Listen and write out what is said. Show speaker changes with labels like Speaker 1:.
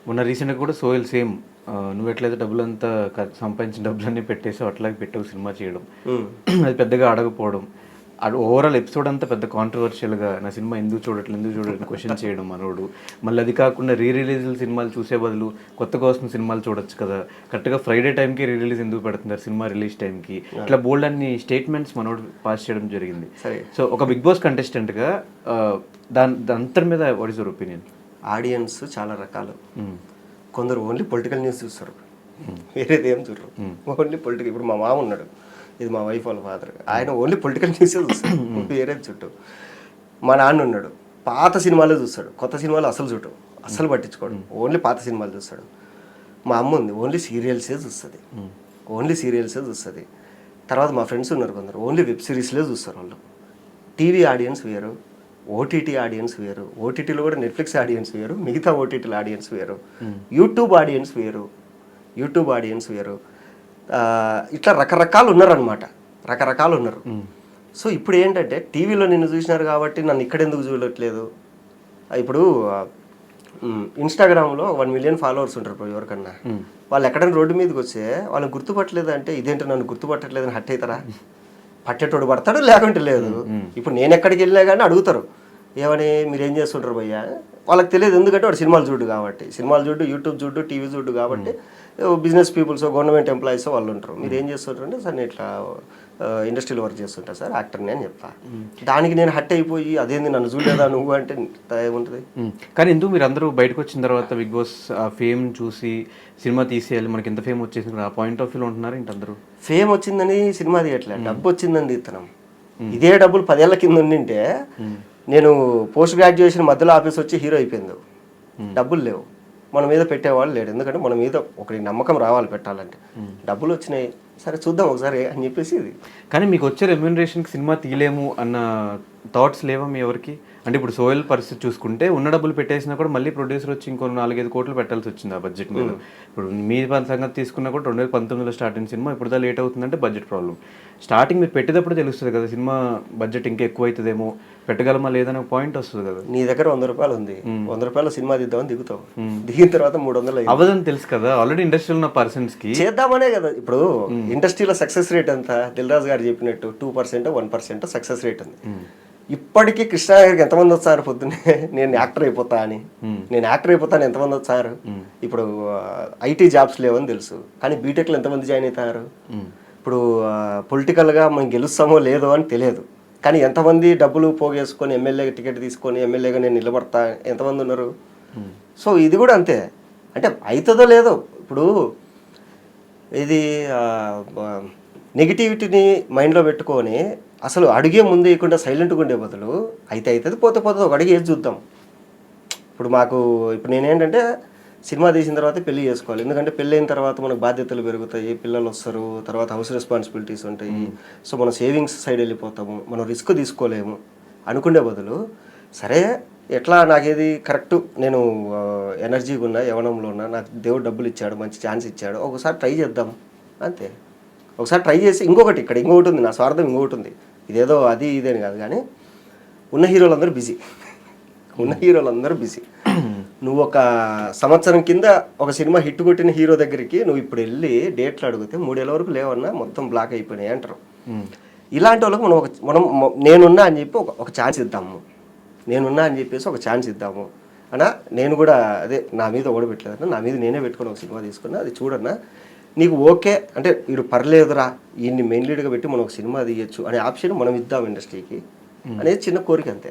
Speaker 1: మొన్న రీసెంట్గా కూడా సోయల్ సేమ్ నువ్వు ఎట్లయితే డబ్బులంతా సంపాదించిన డబ్బులన్నీ పెట్టేసావు అట్లాగే పెట్టావు సినిమా చేయడం అది పెద్దగా అడగపోవడం అది ఓవరాల్ ఎపిసోడ్ అంతా పెద్ద కాంట్రవర్షియల్గా నా సినిమా ఎందుకు చూడట్లేదు క్వశ్చన్ చేయడం మనోడు. మళ్ళీ అది కాకుండా రిలీజ్ సినిమాలు చూసే బదులు కొత్తగా వస్తున్న సినిమాలు చూడొచ్చు కదా, కరెక్ట్గా ఫ్రైడే టైంకి రిలీజ్ ఎందుకు పెడుతున్నారు సినిమా రిలీజ్ టైంకి, ఇట్లా బోల్డ్ అన్ని స్టేట్మెంట్స్ మనోడు పాస్ చేయడం జరిగింది. సో ఒక బిగ్ బాస్ కంటెస్టెంట్గా దాని అంతటి మీద what is your opinion?
Speaker 2: Audience చాలా రకాలు. కొందరు ఓన్లీ పొలిటికల్ న్యూస్ చూస్తారు, వేరేది ఏం చూడరు. Only political. ఇప్పుడు మా మామ ఉన్నాడు, ఇది మా వైఫ్ వాళ్ళ ఫాదర్, ఆయన ఓన్లీ పొలిటికల్ న్యూసే చూస్తాడు, వేరేది చుట్టూ. మా నాన్న ఉన్నాడు, పాత సినిమాలే చూస్తాడు, కొత్త సినిమాలు అసలు చుట్టూ అస్సలు పట్టించుకోడు, ఓన్లీ పాత సినిమాలు చూస్తాడు. మా అమ్మ ఉంది, ఓన్లీ సీరియల్సే చూస్తుంది, ఓన్లీ సీరియల్సే చూస్తుంది. తర్వాత మా ఫ్రెండ్స్ ఉన్నారు కొందరు, ఓన్లీ వెబ్ సిరీస్లే చూస్తారు. వాళ్ళు టీవీ ఆడియన్స్ వేరు, ఓటీటీ ఆడియన్స్ వేరు, ఓటీటీలో కూడా నెట్ఫ్లిక్స్ ఆడియన్స్ వేరు, మిగతా ఓటీటీల ఆడియన్స్ వేరు, యూట్యూబ్ ఆడియన్స్ వేరు, యూట్యూబ్ ఆడియన్స్ వేరు. ఇట్లా రకరకాలు ఉన్నారనమాట, రకరకాలు ఉన్నారు. సో ఇప్పుడు ఏంటంటే టీవీలో నిన్ను చూసినారు కాబట్టి నన్ను ఇక్కడ ఎందుకు చూడట్లేదు. ఇప్పుడు ఇన్స్టాగ్రామ్లో 1 మిలియన్ ఫాలోవర్స్ ఉంటారు ఎవరికన్నా, వాళ్ళు ఎక్కడైనా రోడ్డు మీదకి వస్తే వాళ్ళని గుర్తుపట్టలేదు అంటే ఇదేంటో నన్ను గుర్తుపట్టలేదని హట్ అవుతారా? పట్టేటోడు పడతాడు, లేకుంటే లేదు. ఇప్పుడు నేను ఎక్కడికి వెళ్ళినా కానీ అడుగుతారు, ఏమని మీరు ఏం చేస్తుంటారు భయ్యా, వాళ్ళకి తెలియదు. ఎందుకంటే వాడు సినిమాలు చూడు కాబట్టి, సినిమాలు చూడు, యూట్యూబ్ చూడు, టీవీ చూడు కాబట్టి. బిజినెస్ పీపుల్స్, గవర్నమెంట్ ఎంప్లాయీస్ వాళ్ళు ఉంటారు. మీరు ఏం చేస్తుంటారు అంటే సార్ నేను ఇట్లా ఇండస్ట్రీలో వర్క్ చేస్తుంటా సార్, యాక్టర్ని అని చెప్తా. దానికి నేను హట్ అయిపోయి అదేంది నన్ను చూడలేదా నువ్వు అంటే ఏముంటుంది.
Speaker 1: కానీ ఎందుకు మీరు అందరూ బయటకు వచ్చిన తర్వాత బిగ్ బాస్ ఫేమ్ చూసి సినిమా తీసేయాలి, మనకి ఎంత ఫేమ్ వచ్చేసింది ఆ పాయింట్ ఆఫ్ వ్యూలో ఉంటున్నారు ఏంటి అందరూ?
Speaker 2: ఫేమ్ వచ్చిందని సినిమా తీయట్లే, డబ్బు వచ్చిందని తీస్తున్నాం. ఇదే డబ్బులు 10 ఏళ్ల కింద ఉండింటే నేను పోస్ట్ గ్రాడ్యుయేషన్ మధ్యలో ఆఫీస్ వచ్చి హీరో అయిపోయింది. డబ్బులు లేవు, మన మీద పెట్టేవాళ్ళు లేడు. ఎందుకంటే మన మీద ఒకరికి నమ్మకం రావాలి పెట్టాలంటే. డబ్బులు వచ్చినాయి, సరే చూద్దాం ఒకసారి అని చెప్పేసి ఇది.
Speaker 1: కానీ మీకు వచ్చే రెమ్యూనరేషన్కి సినిమా తీయలేము అన్న థాట్స్ లేవా మీ ఎవరికి? అంటే ఇప్పుడు సోయల్ పరిస్థితి చూసుకుంటే ఉన్న డబ్బులు పెట్టేసినా కూడా మళ్ళీ ప్రొడ్యూసర్ వచ్చి ఇంకో 4-5 కోట్లు పెట్టాల్సి వచ్చింది ఆ బడ్జెట్ మీద. ఇప్పుడు మీ సంగతి తీసుకున్నా కూడా 2019లో స్టార్ట్ అయిన సినిమా ఇప్పుడు లేట్ అవుతుందంటే బడ్జెట్ ప్రాబ్లం. స్టార్టింగ్ మీరు పెట్టేటప్పుడు తెలుస్తుంది కదా సినిమా బడ్జెట్ ఇంకా ఎక్కువ అవుతుందేమో, పెట్టగలమా లేదనే పాయింట్ వస్తుంది కదా.
Speaker 2: నీ దగ్గర 100 రూపాయలు ఉంది, 100 రూపాయలు సినిమా తీద్దామని దిగుతావు, దిగిన తర్వాత 300
Speaker 1: అవదని తెలుసు కదా. ఆల్రెడీ ఇండస్ట్రీలో ఉన్న పర్సన్స్ కి
Speaker 2: చేద్దామనే కదా. ఇప్పుడు ఇండస్ట్రీలో సక్సెస్ రేట్ ఎంత, దిల్ రాజు గారు చెప్పినట్టు 2% 1% సక్సెస్ రేట్ ఉంది. ఇప్పటికీ కృష్ణ గారికి ఎంతమంది వచ్చారు పొద్దున్నే నేను యాక్టర్ అయిపోతా అని, నేను యాక్టర్ అయిపోతాను ఎంతమంది వచ్చారు. ఇప్పుడు ఐటీ జాబ్స్ లేవని తెలుసు, కానీ బీటెక్లో ఎంతమంది జాయిన్ అవుతారు. ఇప్పుడు పొలిటికల్గా మనం గెలుస్తామో లేదో అని తెలియదు, కానీ ఎంతమంది డబ్బులు పోగేసుకొని ఎమ్మెల్యే టికెట్ తీసుకొని ఎమ్మెల్యేగా నేను నిలబడతా ఎంతమంది ఉన్నారు. సో ఇది కూడా అంతే, అంటే అవుతుందో లేదో. ఇప్పుడు ఇది నెగిటివిటీని మైండ్లో పెట్టుకొని అసలు అడిగే ముందు వేయకుండా సైలెంట్గా ఉండే బదులు అయితే అవుతుంది, పోతే పోతుంది, ఒక అడిగి వేసి చూద్దాం. ఇప్పుడు నేనేంటంటే సినిమా తీసిన తర్వాత పెళ్లి చేసుకోవాలి, ఎందుకంటే పెళ్ళి అయిన తర్వాత మనకు బాధ్యతలు పెరుగుతాయి, పిల్లలు వస్తారు, తర్వాత హౌస్ రెస్పాన్సిబిలిటీస్ ఉంటాయి. సో మనం సేవింగ్స్ సైడ్ వెళ్ళిపోతాము, మనం రిస్క్ తీసుకోలేము అనుకునే బదులు సరే ఎట్లా నాకేది కరెక్ట్, నేను ఎనర్జీగా ఉన్నా, యవనంలో ఉన్నా, నాకు దేవుడు డబ్బులు ఇచ్చాడు, మంచి ఛాన్స్ ఇచ్చాడు, ఒకసారి ట్రై చేద్దాం అంతే. ఒకసారి ట్రై చేసి ఇక్కడ ఇంకొకటి ఉంది, నా స్వార్థం ఇంకొకటి ఉంది, ఇదేదో అది ఇదేని కాదు. కానీ ఉన్న హీరోలందరూ బిజీ, ఉన్న హీరోలందరూ బిజీ. నువ్వు ఒక సంవత్సరం కింద ఒక సినిమా హిట్ కొట్టిన హీరో దగ్గరికి నువ్వు ఇప్పుడు వెళ్ళి డేట్లు అడిగితే 3 ఏళ్ళ వరకు లేవన్నా మొత్తం బ్లాక్ అయిపోయినాయి అంటారు. ఇలాంటి వాళ్ళకి మనం నేనున్నా అని చెప్పి ఒక ఛాన్స్ ఇద్దాము, నేనున్నా అని చెప్పేసి ఒక ఛాన్స్ ఇద్దాము అన్నా. నేను కూడా అదే నా మీద ఓడబెట్టలేదన్నా, నా మీద నేనే పెట్టుకుని ఒక సినిమా తీసుకున్నా, అది చూడన్నా నీకు ఓకే అంటే వీడు పర్లేదురా, ఈయన్ని మెయిన్ లీడ్గా పెట్టి మనం ఒక సినిమా తీయచ్చు అనే ఆప్షన్ మనం ఇద్దాం ఇండస్ట్రీకి అనేది చిన్న కోరిక అంతే.